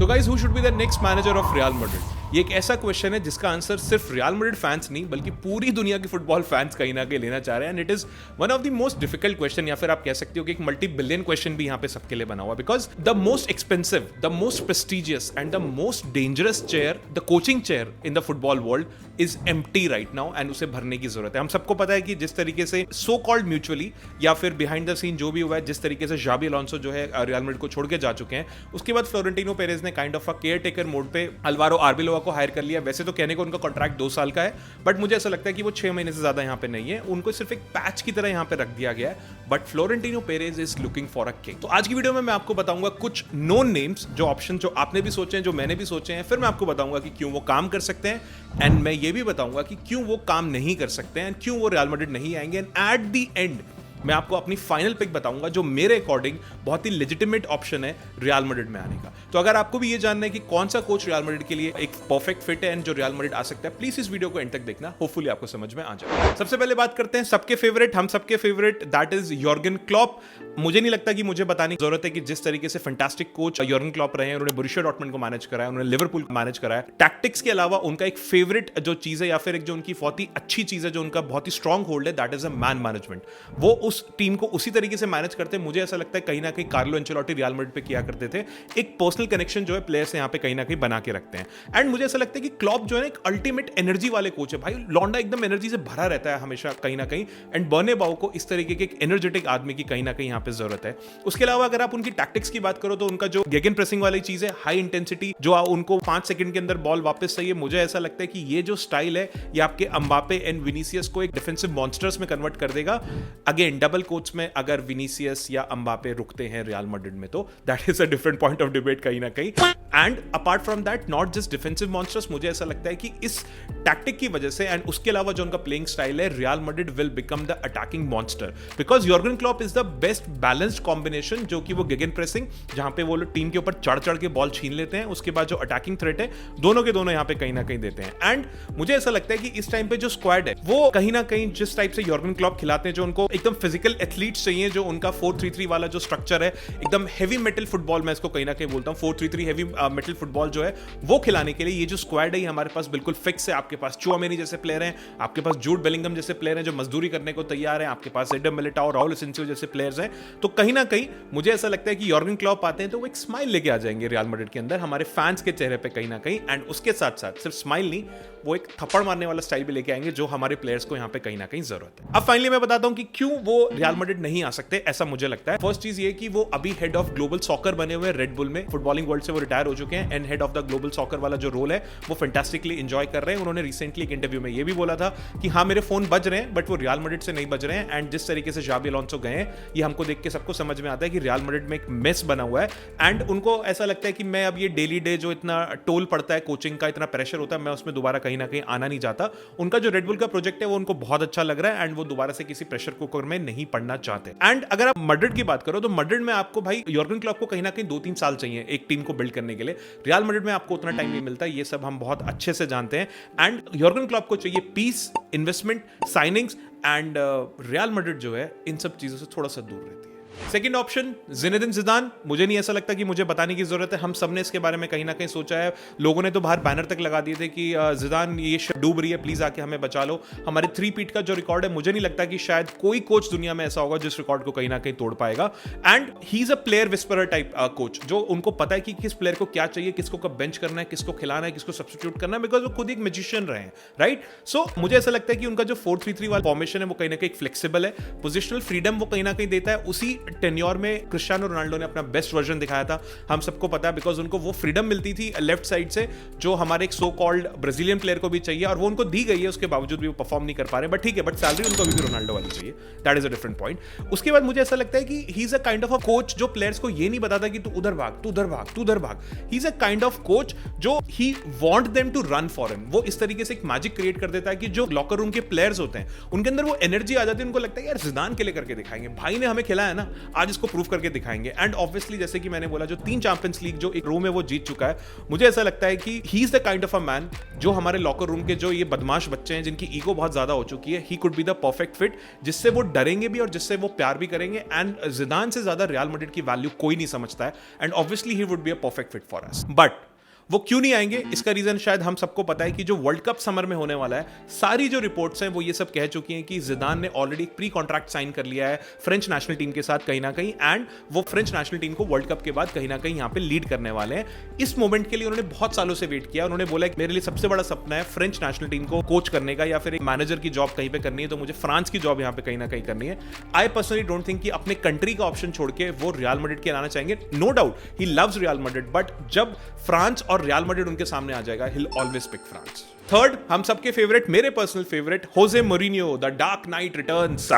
तो guys, who should be the next manager of real Madrid? ये एक ऐसा क्वेश्चन है जिसका आंसर सिर्फ रियल मैड्रिड फैंस नहीं बल्कि पूरी दुनिया के फुटबॉल फैंस कहीं ना कहीं लेना चाह रहे हैं, and it is one of the most difficult question, या फिर आप कह सकते हो कि एक मल्टी बिलियन क्वेश्चन भी यहाँ पे सबके लिए बना हुआ, because the most expensive, the most prestigious and the most dangerous chair, the coaching chair in the football world is empty right now, and उसे भरने की जरूरत है। हम सबको पता है कि जिस तरीके से सो कॉल्ड म्यूचुअली या फिर बिहाइंड द सीन जो भी हुआ है, जिस तरीके से जाबी अलोंसो जो है रियल मैड्रिड को छोड़ के जा चुके हैं, उसके बाद फ्लोरेंटिनो पेरेज ने kind of a care taker mode पे अलवारो आर्बिलोवा को हायर कर लिया। वैसे तो कहने को उनका कॉन्ट्रैक्ट 2 साल का है, बट मुझे ऐसा लगता है कि वो 6 महीने से ज्यादा यहाँ पे नहीं है, उनको सिर्फ एक पैच की तरह यहाँ पे रख दिया गया है। But Florentino Perez is looking for a king. तो आज की वीडियो में मैं आपको बताऊंगा कुछ नोन नेम्स, जो ऑप्शन जो आपने भी सोचे हैं, जो मैंने भी सोचे हैं, फिर मैं आपको बताऊंगा कि क्यों वो काम कर सकते हैं, एंड मैं ये भी बताऊंगा कि क्यों वो काम नहीं कर सकते हैं, क्यों वो रियल मैड्रिड नहीं आएंगे, एंड एट द एंड मैं आपको अपनी फाइनल पिक बताऊंगा जो मेरे अकॉर्डिंग बहुत ही लेजिटिमेट ऑप्शन है रियल मैड्रिड में आने का। तो अगर आपको भी ये जानना है कि कौन सा कोच रियल मैड्रिड के लिए एक परफेक्ट फिट है एंड जो रियल मैड्रिड आ सकता है, प्लीज इस वीडियो को एंड तक देखना, होपफुली आपको समझ में आ जाए। सबसे पहले बात करते हैं सबके फेवरेट, हम सबके फेवरेट, दैट इज यॉर्गन क्लॉप। मुझे नहीं लगता कि मुझे बताने की जरूरत है कि जिस तरीके से फैंटास्टिक कोच यॉर्गन क्लॉप रहे हैं, उन्होंने बोरुसिया डॉर्टमुंड को मैनेज कराया, उन्होंने लिवरपूल को मैनेज कराया। टैक्टिक्स के अलावा उनका एक फेवरेट जो चीज है या फिर एक जो उनकी बहुत ही अच्छी चीज है, जो उनका बहुत ही स्ट्रॉन्ग होल्ड है, that is a man management. वो उस टीम को उसी तरीके से मैनेज करते हैं। मुझे ऐसा लगता है कहीं ना कहीं कार्लो एंचेलोटी रियल मैड्रिड पे किया करते थे, एक पर्सनल कनेक्शन जो है प्लेयर से यहाँ पे कहीं ना कहीं बना के रखते हैं। एंड मुझे ऐसा लगता है कि क्लॉप जो है ना एक अल्टीमेट एनर्जी वाले कोच है। भाई लौंडा एकदम एनर्जी से भरा रहता है हमेशा कहीं ना कहीं, एंड बर्नेबाउ को इस तरीके के एक एनर्जेटिक आदमी की कहीं ना कहीं यहाँ पे जरूरत है। उसके अलावा अगर आप उनकी टैक्टिक्स की बात करो तो उनका जो गेगन प्रेसिंग वाली चीज है, हाई इंटेंसिटी, जो उनको 5 सेकंड के अंदर बॉल वापस चाहिए, मुझे ऐसा लगता है कि ये जो स्टाइल है ये आपके अम्बापे एंड विनीसियस को एक डिफेंसिव मॉन्स्टर्स में कन्वर्ट कर देगा। अगेन डबल कोच में अगर विनीसियस या अम्बापे रुकते हैं रियल मैड्रिड में तो that is a different point of debate कहीं ना कहीं। And apart from that not just defensive monsters, मुझे ऐसा लगता है कि इस टैक्टिक की वजह से एंड उसके अलावा जो उनका प्लेइंग स्टाइल है, Real Madrid will become the attacking monster, because Jurgen Klopp is the best balanced combination, जो कि वो गेगन प्रेसिंग जहां पे वो लोग टीम के ऊपर चढ़ चढ़ के बॉल छीन लेते हैं, उसके बाद जो अटैकिंग थ्रेट है दोनों के दोनों यहां पे कहीं ना कहीं देते हैं। एंड मुझे ऐसा लगता है कि इस टाइम पे जो स्क्वाड है वो कहीं ना कहीं जिस टाइप से यॉर्गन क्लॉप खिलाते हैं, जो उनको एकदम फिजिकल एथलीट्स चाहिए, जो उनका 4-3-3 वाला जो स्ट्रक्चर है, एकदम हेवी मेटल फुटबॉल, मैं इसको कहीं ना कहीं बोलता हूं 4-3-3 हेवी मेटल फुटबॉल जो है वो खिलाने के लिए ये जो स्क्वाड है ये हमारे पास बिल्कुल फिक्स है। आपके पास चुआमेनी जैसे प्लेयर हैं, आपके पास जूड बेलिंगम जैसे प्लेयर हैं जो मजदूरी करने को तैयार हैं, आपके पास एडम मिलिटाओ, राउल एसेंसियो जैसे प्लेयर्स हैं। तो कहीं ना कहीं मुझे ऐसा लगता है कि यॉर्गन क्लॉप आते हैं तो वो एक स्माइल लेके आ जाएंगे रियल मैड्रिड के अंदर, हमारे फैंस के चेहरे पे कहीं ना कहीं, एंड उसके साथ साथ सिर्फ स्माइल नहीं, वो एक थप्पड़ मारने वाला स्टाइल भी लेके आएंगे जो हमारे प्लेयर्स को यहाँ पे कहीं ना कहीं जरूरत है। अब फाइनली मैं बताता हूं कि क्यों वो रियल मैड्रिड नहीं आ सकते, ऐसा मुझे लगता है। फर्स्ट चीज ये कि वो अभी हेड ऑफ ग्लोबल सॉकर बने हुए रेड बुल में, फुटबॉलिंग वर्ल्ड से वो रिटायर हो चुके हैं, and head of the global soccer वाला जो रोल है वो फैंटास्टिकली एंजॉय कर रहे हैं। उन्होंने रिसेंटली एक इंटरव्यू में ये भी बोला था कि हाँ मेरे फोन बज रहे हैं बट वो रियल मैड्रिड से नहीं बज रहे हैं, एंड जिस तरीके से जाबी अलोंसो गए हैं ये हमको देख के सबको समझ में आता है कि रियल मैड्रिड में एक मेस बना हुआ है, एंड उनको ऐसा लगता है कि मैं अब ये डेली डे जो इतना टोल पड़ता है, कोचिंग का इतना प्रेशर होता है, मैं उसमें दोबारा कहीं ना कहीं आना नहीं चाहता। उनका जो रेड बुल का प्रोजेक्ट है वो उनको बहुत अच्छा लग रहा है, एंड वो दोबारा से किसी प्रेशर कुकर में नहीं पड़ना चाहते। एंड अगर आप मैड्रिड की बात करो तो मैड्रिड में आपको भाई यॉर्गन क्लॉप को कहीं ना कहीं 2-3 साल चाहिए एक टीम को बिल्ड करने के लिए, रियल मैड्रिड में आपको उतना टाइम नहीं मिलता, ये सब हम बहुत अच्छे से जानते हैं। एंड यॉर्गन क्लॉप को चाहिए peace, investment, signings, and Real Madrid जो है इन सब चीजों से थोड़ा सा दूर रहती है। सेकंड ऑप्शन जिनेदिन जिदान, मुझे नहीं ऐसा लगता कि मुझे बताने की जरूरत है, हम सबने इसके बारे में कहीं ना कहीं सोचा है, लोगों ने तो बाहर बैनर तक लगा दिए थे कि जिदान ये डूब रही है, प्लीज आके हमें बचा लो। हमारे 3-पीट का जो रिकॉर्ड है, मुझे नहीं लगता कि शायद कोई कोच दुनिया में ऐसा होगा जिस रिकॉर्ड को कहीं ना कहीं तोड़ पाएगा, and he is a player whisperer type coach, जो उनको पता है कि किस प्लेयर को क्या चाहिए, किसको कब बेंच करना है, किसको खिलाना है, किसको सब्स्टिट्यूट करना है, बिकॉज वो खुद एक मैजिशियन रहे हैं, राइट। सो मुझे ऐसा लगता है कि उनका जो 4-3-3 वाला फॉर्मेशन है वो कहीं ना कहीं फ्लेक्सिबल है, पोजिशनल फ्रीडम वो कहीं ना कहीं देता है। उसी टेन्योर में क्रिस्टियानो रोनाल्डो ने अपना बेस्ट वर्जन दिखाया था, हम सबको पता है, बिकॉज उनको वो फ्रीडम मिलती थी लेफ्ट साइड से जो हमारे एक सो कॉल्ड ब्राजीलियन प्लेयर को भी चाहिए, और वो उनको दी गई है, उसके बावजूद भी वो परफॉर्म नहीं कर पा रहे, बट ठीक है, बट सैलरी उनको भी रोनाल्डो वाली चाहिए, that is a different point. उसके बाद मुझे ऐसा लगता है कि ही is a kind of a coach जो प्लेयर्स को ये नहीं बताता कि तू उधर भाग, तू उधर भाग, तू उधर भाग। He is a kind of coach जो he want them to run for him, वो इस तरीके से एक मैजिक क्रिएट कर देता है कि जो लॉकर रूम के प्लेयर्स होते हैं उनके अंदर वो एनर्जी आ जाती है, उनको लगता है यार जिदान के लिए करके दिखाएंगे, भाई ने हमें खिलाया ना, आज इसको प्रूव करके दिखाएंगे। एंड ऑब्वियसली जैसे कि मैंने बोला, जो 3 चैंपियंस लीग जो एक रो में वो जीत चुका है, मुझे ऐसा लगता है कि he is the kind of a man जो हमारे लॉकर रूम के जो ये बदमाश बच्चे हैं जिनकी ईगो बहुत ज्यादा हो चुकी है, he could be the perfect fit, जिससे वो डरेंगे भी और जिससे वो प्यार भी करेंगे। एंड जिदान से ज्यादा रियल मैड्रिड की वैल्यू कोई नहीं समझता है, and obviously he would be a perfect fit for us. But वो क्यों नहीं आएंगे, इसका रीजन शायद हम सबको पता है कि जो वर्ल्ड कप समर में होने वाला है, सारी जो रिपोर्ट्स हैं वो ये सब कह चुकी हैं कि जिदान ने ऑलरेडी प्री कॉन्ट्रैक्ट साइन कर लिया है फ्रेंच नेशनल टीम के साथ कहीं ना कहीं, एंड वो फ्रेंच नेशनल टीम को वर्ल्ड कप के बाद कहीं ना कहीं यहाँ पे लीड करने वाले हैं। इस मोमेंट के लिए उन्होंने बहुत सालों से वेट किया। उन्होंने बोला कि मेरे लिए सबसे बड़ा सपना है फ्रेंच नेशनल टीम को कोच करने का, या फिर एक मैनेजर की जॉब कहीं पे करनी है, तो मुझे फ्रांस की जॉब यहाँ पे कहीं ना कहीं करनी है। आई पर्सनली डोंट थिंक कि अपने कंट्री का ऑप्शन छोड़ के वो रियल मैड्रिड के लाना चाहेंगे। No doubt he loves Real Madrid, but जब फ्रांस और रियल मैड्रिड उनके सामने आ जाएगा, he'll always pick France. Third, हम सबके फेवरेट, मेरे personal favourite, Jose Mourinho, the dark knight returns.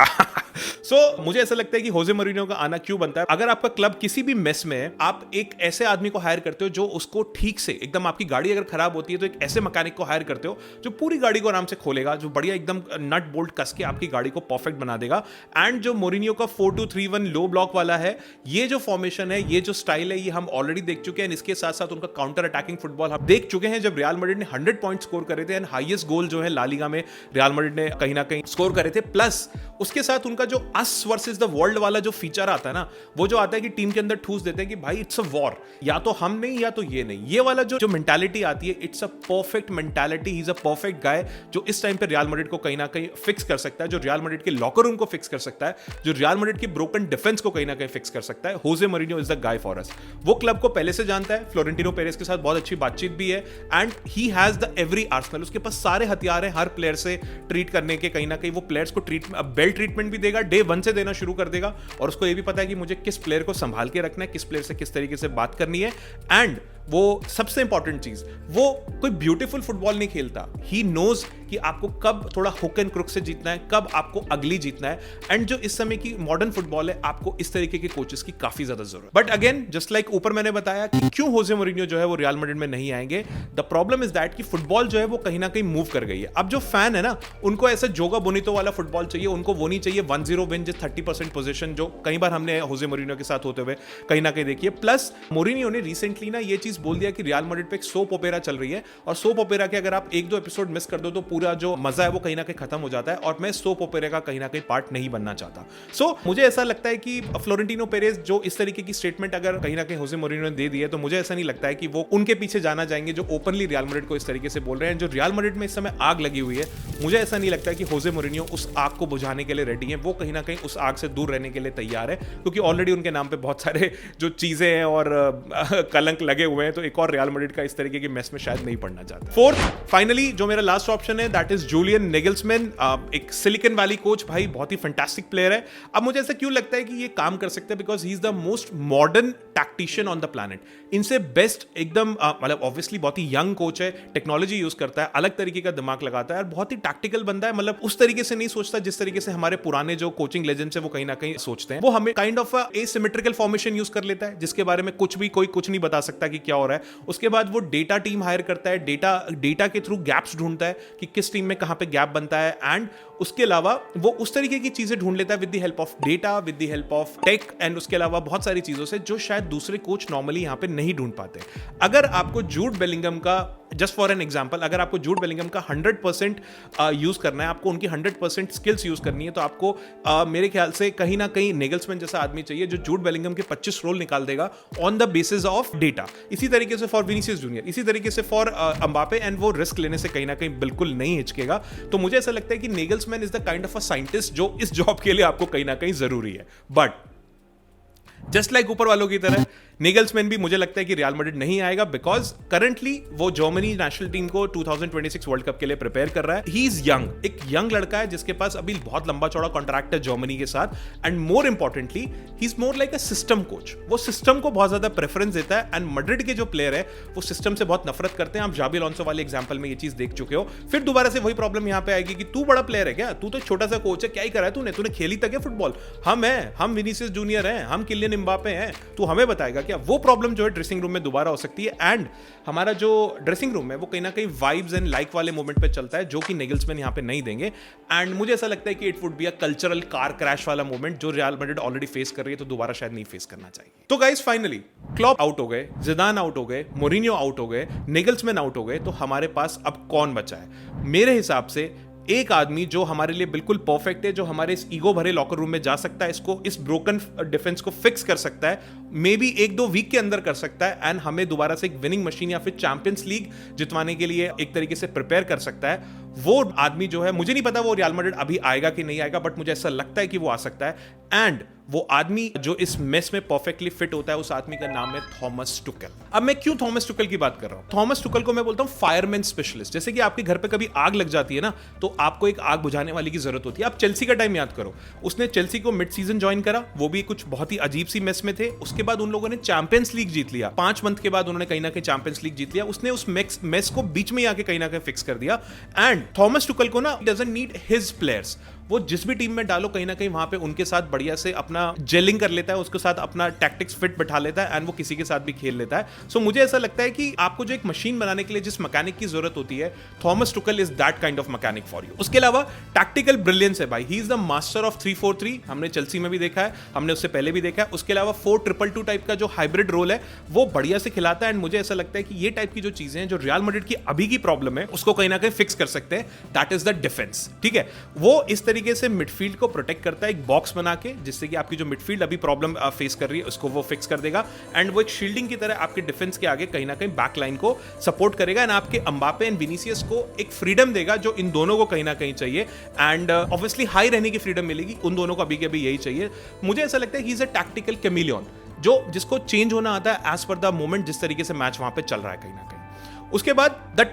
So मुझे ऐसा लगता है कि होजे मोरिनियो का आना क्यों बनता है। अगर आपका क्लब किसी भी मेस में है, आप एक ऐसे आदमी को हायर करते हो जो उसको ठीक से एकदम, आपकी गाड़ी अगर खराब होती है तो एक ऐसे मैकेनिक को हायर करते हो जो पूरी गाड़ी को आराम से खोलेगा, जो बढ़िया एकदम नट बोल्ट कस के आपकी गाड़ी को परफेक्ट बना देगा। एंड जो मोरिनियो का 4-2-3-1 लो ब्लॉक वाला है, ये जो फॉर्मेशन है, ये जो स्टाइल है, ये हम ऑलरेडी देख चुके हैं। इसके साथ साथ उनका काउंटर अटैकिंग फुटबॉल हम देख चुके हैं जब रियल मैड्रिड ने 100 पॉइंट स्कोर करे थे, एंड हाईएस्ट गोल जो है ला लीगा में रियल मैड्रिड ने कहीं ना कहीं स्कोर करे थे। प्लस उसके साथ उनका जो अस वर्सेस द वर्ल्ड वाला जो फीचर आता है ना, वो जो आता है कि टीम के अंदर ठूस देते हैं कि भाई इट्स अ वॉर, या तो हम नहीं या तो ये नहीं, ये वाला जो मेंटालिटी आती है, it's a perfect mentality. He is a perfect guy जो इस टाइम पे रियल मैड्रिड को कहीं ना कहीं फिक्स कर सकता है, जो रियल मैड्रिड के लॉकर रूम को फिक्स कर सकता है, जो रियल मैड्रिड की ब्रोकन डिफेंस को कहीं ना कहीं फिक्स कर सकता है। Jose Mourinho is the guy for us. वो क्लब को पहले से जानता है, फ्लोरेंटिनो पेरेस के साथ बहुत अच्छी बातचीत भी है, and he has the every Arsenal. उसके पास सारे हथियार हैं हर प्लेयर से ट्रीट करने के, कहीं ना कहीं वो प्लेयर्स को बेल ट्रीटमेंट भी देगा, डे 1 से देना शुरू कर देगा, और उसको ये भी पता है कि मुझे किस प्लेयर को संभाल के रखना है, किस प्लेयर से किस तरीके से बात करनी है। एंड वो सबसे इंपॉर्टेंट चीज, वो कोई ब्यूटीफुल फुटबॉल नहीं खेलता। ही नोज कि आपको कब थोड़ा हुक एंड क्रुक से जीतना है, कब आपको अगली जीतना है। एंड जो इस समय की मॉडर्न फुटबॉल है, आपको इस तरीके के कोचेस की काफी ज्यादा जरूरत। बट अगेन, जस्ट लाइक ऊपर मैंने बताया कि क्यों होजे मोरिनियो जो है वो रियल मैड्रिड में नहीं आएंगे, द प्रॉब्लम इज दैट कि फुटबॉल जो है वो कहीं ना कहीं मूव कर गई है। अब जो फैन है ना, उनको ऐसा जोगा बोनितो वाला फुटबॉल चाहिए, उनको वो नहीं चाहिए 1-0 विन, जिस 30% पोजीशन जो कई बार हमने होजे मोरिनियो के साथ होते हुए कहीं ना कहीं देखिए। प्लस मोरिनियो ने रिसेंटली ना ये चीज बोल दिया कि रियल मैड्रिड पे एक सोप ओपेरा चल रही है, और सोप ओपेरा के अगर आप 1-2 एपिसोड मिस कर दो तो पूरा जो मजा है वो कहीं ना कहीं खत्म हो जाता है, और मैं सोप ओपेरा का कहीं ना कहीं पार्ट नहीं बनना चाहता। सो मुझे ऐसा लगता है कि फ्लोरेंटिनो पेरेस जो इस तरीके की स्टेटमेंट अगर कहीं ना कहीं होजे मोरिनियो ने दे दी है, तो मुझे ऐसा नहीं लगता है कि वो उनके पीछे जाना जाएंगे जो ओपनली रियल मैड्रिड को इस तरीके से बोल रहे हैं। जो रियल मैड्रिड में इस समय आग लगी हुई है, मुझे ऐसा नहीं लगता है कि होजे मोरिनियो उस आग को बुझाने के लिए रेडी है। वो कहीं ना कहीं उस आग से दूर रहने के लिए तैयार है, क्योंकि ऑलरेडी उनके नाम पे बहुत सारे जो चीजें हैं और कलंक लगे हुए हैं, तो एक और रियल मैड्रिड का इस तरीके की मेस में शायद नहीं पड़ना चाहता। फोर्थ, फाइनली जो मेरा लास्ट ऑप्शन है, दैट इज जूलियन नेगल्समैन, एक सिलिकन वैली कोच। भाई बहुत ही फैंटास्टिक प्लेयर है। अब मुझे ऐसा क्यों लगता है कि ये काम कर सकते हैं, because he is the most modern tactician on the planet. इनसे बेस्ट एकदम, मतलब ऑब्वियसली बहुत ही यंग कोच है, टेक्नोलॉजी यूज करता है, अलग तरीके का दिमाग लगाता है, और बहुत ही टैक्टिकल बंदा है। मतलब उस तरीके से नहीं सोचता जिस तरीके से हमारे पुराने जो कोचिंग लेजेंड्स है वो कहीं ना कहीं सोचते हैं। वो हमें kind of asymmetrical formation use कर लेता है, जिसके बारे में कोई कुछ नहीं बता सकता कि क्या हो रहा है। उसके बाद वो डेटा टीम हायर करता है, डेटा के थ्रू गैप्स ढूंढता है कि किस टीम में कहां पे गैप बनता है, एंड उसके अलावा वो उस तरीके की चीजें ढूंढ लेता है with the help of data, with the help of tech, and उसके अलावा बहुत सारी चीजों से जो शायद दूसरे कोच नॉर्मली यहां पे नहीं ढूंढ पाते। अगर आपको जूड बेलिंगम का, जस्ट फॉर एन एग्जांपल, अगर आपको जूड बेलिंगम का 100% यूज करना है, आपको उनकी 100% स्किल्स यूज करनी है, तो आपको मेरे ख्याल से कहीं ना कहीं नेगल्समैन जैसा आदमी चाहिए जो जूड बेलिंगम के 25 रोल निकाल देगा on the basis of data. इसी तरीके से फॉर विनीसियस जूनियर, इसी तरीके से फॉर अम्बापे, एंड वो रिस्क लेने से कहीं ना कहीं बिल्कुल नहीं हिचकेगा। तो मुझे ऐसा लगता है कि Nagelsmann is the kind of a scientist जो इस जॉब के लिए आपको कहीं ना कहीं जरूरी है। बट जस्ट लाइक ऊपर वालों की तरह नेगल्समैन भी मुझे लगता है कि रियल मैड्रिड नहीं आएगा, बिकॉज करंटली वो जर्मनी नेशनल टीम को 2026 वर्ल्ड कप के लिए प्रिपेयर कर रहा है। ही इज यंग, एक यंग लड़का है जिसके पास अभी बहुत लंबा चौड़ा कॉन्ट्रैक्ट है जर्मनी के साथ, and more importantly he is more like a system coach. वो सिस्टम को बहुत ज्यादा प्रेफरेंस देता है, एंड मैड्रिड के जो प्लेयर है वो सिस्टम से बहुत नफरत करते हैं। आप जाबी अलोंसो वाले एग्जांपल में ये चीज देख चुके हो। फिर दोबारा से वही प्रॉब्लम यहां पे आएगी कि तू बड़ा प्लेयर है क्या, तू तो छोटा सा कोच है, क्या ही करा है तूने खेली तक है फुटबॉल। हम विनीसियस जूनियर हैं, हम किलियन एम्बापे हैं, तू हमें बताएगा जाएगा क्या, वो प्रॉब्लम जो है ड्रेसिंग रूम में दोबारा हो सकती है। एंड हमारा जो ड्रेसिंग रूम है वो कहीं ना कहीं वाइब्स एंड लाइक वाले मोमेंट पे चलता है, जो कि नेगल्समैन यहाँ पे नहीं देंगे। एंड मुझे ऐसा लगता है कि it would be a cultural car crash वाला मोमेंट जो रियल मैड्रिड ऑलरेडी फेस कर रही है, तो दोबारा शायद नहीं फेस करना चाहिए। तो गाइस फाइनली क्लॉप आउट हो गए, जिदान आउट हो गए, मोरिनियो आउट हो गए, नेगल्समैन आउट हो गए, तो हमारे पास अब कौन बचा है? मेरे हिसाब से एक आदमी जो हमारे लिए बिल्कुल परफेक्ट है, जो हमारे इस ईगो भरे लॉकर रूम में जा सकता है, इसको इस ब्रोकन डिफेंस को फिक्स कर सकता है, मे बी 1-2 वीक के अंदर कर सकता है, एंड हमें दोबारा से एक विनिंग मशीन या फिर चैंपियंस लीग जितवाने के लिए एक तरीके से प्रिपेयर कर सकता है। वो आदमी जो है, मुझे नहीं पता वो रियल मैड्रिड अभी आएगा कि नहीं आएगा, बट मुझे ऐसा लगता है कि वो आ सकता है। एंड वो आदमी जो इस मेस में परफेक्टली फिट होता है, उस आदमी का नाम है थॉमस टुकल। अब मैं क्यों थॉमस टुकल की बात कर रहा हूं? थॉमस टुकल को मैं बोलता हूं फायरमैन स्पेशलिस्ट। जैसे कि आपके घर पे कभी आग लग जाती है ना, तो आपको एक आग बुझाने वाले की जरूरत होती है। आप चेल्सी का टाइम याद करो, उसने चेल्सी को मिड सीजन ज्वाइन करा, वो भी कुछ बहुत ही अजीब सी मेस में थे। उसके बाद उन लोगों ने चैंपियंस लीग जीत लिया, 5 मंथ के बाद उन्होंने कहीं ना कहीं चैंपियंस लीग जीत लिया। उसने उस मेस को बीच में आके कहीं ना कहीं फिक्स कर दिया। एंड थॉमस टुकल को ना डजंट नीड हिज प्लेयर्स, वो जिस भी टीम में डालो कहीं ना कहीं वहां पे उनके साथ बढ़िया से अपना जेलिंग कर लेता है, उसके साथ अपना टैक्टिक्स फिट बैठा लेता है, एंड वो किसी के साथ भी खेल लेता है। सो मुझे ऐसा लगता है कि आपको जो एक मशीन बनाने के लिए जिस मैकेनिक की जरूरत होती है, Thomas Tuchel is that kind of mechanic for you. उसके अलावा टैक्टिकल ब्रिलियंस है भाई, he is the master of 3-4-3, हमने चेल्सी में भी देखा है, हमने उससे पहले भी देखा है। उसके अलावा 4-2-2 टाइप का जो हाइब्रिड रोल है वो बढ़िया से खिलाता है। एंड मुझे ऐसा लगता है कि ये टाइप की जो चीजें हैं जो रियल मैड्रिड की अभी की प्रॉब्लम है, उसको कहीं ना कहीं फिक्स कर सकते हैं। दैट इज द डिफेंस, ठीक है। वो इस तरीके से मिडफील्ड को प्रोटेक्ट करता है एक बॉक्स बना के, जिससे कि आपकी जो मिडफील्ड अभी प्रॉब्लम फेस कर रही है उसको वो फिक्स कर देगा। एंड वो एक शील्डिंग की तरह आपके डिफेंस के आगे कहीं ना कहीं बैक लाइन को सपोर्ट करेगा, एंड आपके एम्बापे एंड विनीसियस को एक फ्रीडम देगा जो इन दोनों को कहीं ना कहीं चाहिए। एंड ऑब्वियसली हाई रहने की फ्रीडम मिलेगी, उन दोनों को अभी के अभी यही चाहिए। मुझे ऐसा लगता है ही इज अ टैक्टिकल कैमिलियन, जो जिसको चेंज होना आता है एज पर द मोमेंट, जिस तरीके से मैच वहां पे चल रहा है कहीं ना कहीं। उसके बाद द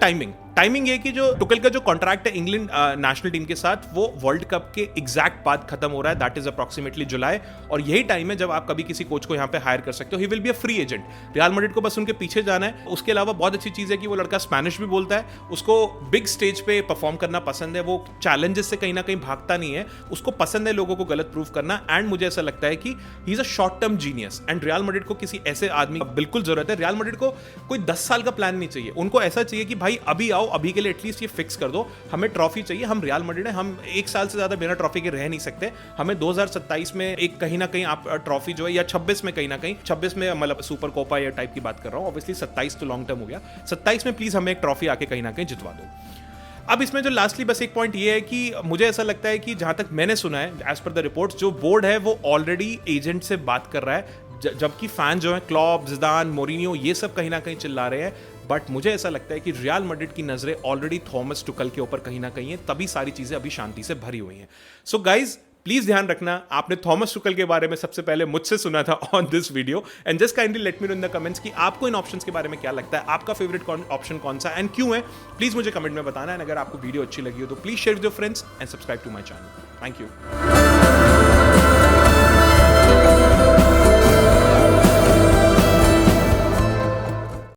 टाइमिंग ये कि जो टुकल का जो कॉन्ट्रैक्ट है इंग्लैंड नेशनल टीम के साथ, वो वर्ल्ड कप के एग्जैक्ट बाद खत्म हो रहा है, दैट इज अप्रॉक्सीमेटली जुलाई। और यही टाइम है जब आप कभी किसी कोच को यहाँ पे हायर कर सकते हो। He will be a free agent, real Madrid को बस उनके पीछे जाना है। उसके अलावा बहुत अच्छी चीज है कि वो लड़का स्पेनिश भी बोलता है, उसको बिग स्टेज पे परफॉर्म करना पसंद है, वो चैलेंजेस से कहीं ना कहीं भागता नहीं है, उसको पसंद है लोगों को गलत प्रूव करना। एंड मुझे ऐसा लगता है कि ही is a short term genius, and Real Madrid को किसी ऐसे आदमी बिल्कुल जरूरत है। रियल मैड्रिड को कोई 10 साल का प्लान नहीं चाहिए, उनको ऐसा चाहिए कि भाई अभी आओ, अभी के लिए एटलीस्ट ये फिक्स कर दो, हमें ट्रॉफी चाहिए। हम रियल मैड्रिड है, हम 1 साल से ज्यादा बिना ट्रॉफी के रह नहीं सकते। हमें 2027 में एक कहीं ना कहीं आप ट्रॉफी जो है, या 26 में, कहीं ना कहीं 26 में, मतलब सुपर कोपा या टाइप की बात कर रहा हूं, ऑब्वियसली 27 तो लॉन्ग टर्म हो गया, 27 में प्लीज हमें एक ट्रॉफी आके कहीं ना कहीं जितवा दो। अब इसमें जो लास्टली बस एक पॉइंट ये है कि मुझे ऐसा लगता है कि जहां तक मैंने सुना है, एज पर द रिपोर्ट्स, जो बोर्ड है वो ऑलरेडी एजेंट से बात कर रहा है, जबकि फैन जो है क्लॉप, जिदान, मोरिनियो, ये सब कहीं ना कहीं चिल्ला रहे हैं। बट मुझे ऐसा लगता है कि रियल मैड्रिड की नजरें ऑलरेडी थॉमस टुकल के ऊपर कहीं ना कहीं है, तभी सारी चीजें अभी शांति से भरी हुई हैं। सो गाइज प्लीज ध्यान रखना, आपने थॉमस टुकल के बारे में सबसे पहले मुझसे सुना था on this video, and just kindly let me know in the comments कि आपको इन ऑप्शंस के बारे में क्या लगता है, आपका फेवरेट ऑप्शन कौन सा एंड क्यों है, प्लीज मुझे कमेंट में बताना। एंड अगर आपको वीडियो अच्छी लगी हो तो please share with your friends and subscribe to my channel. Thank you.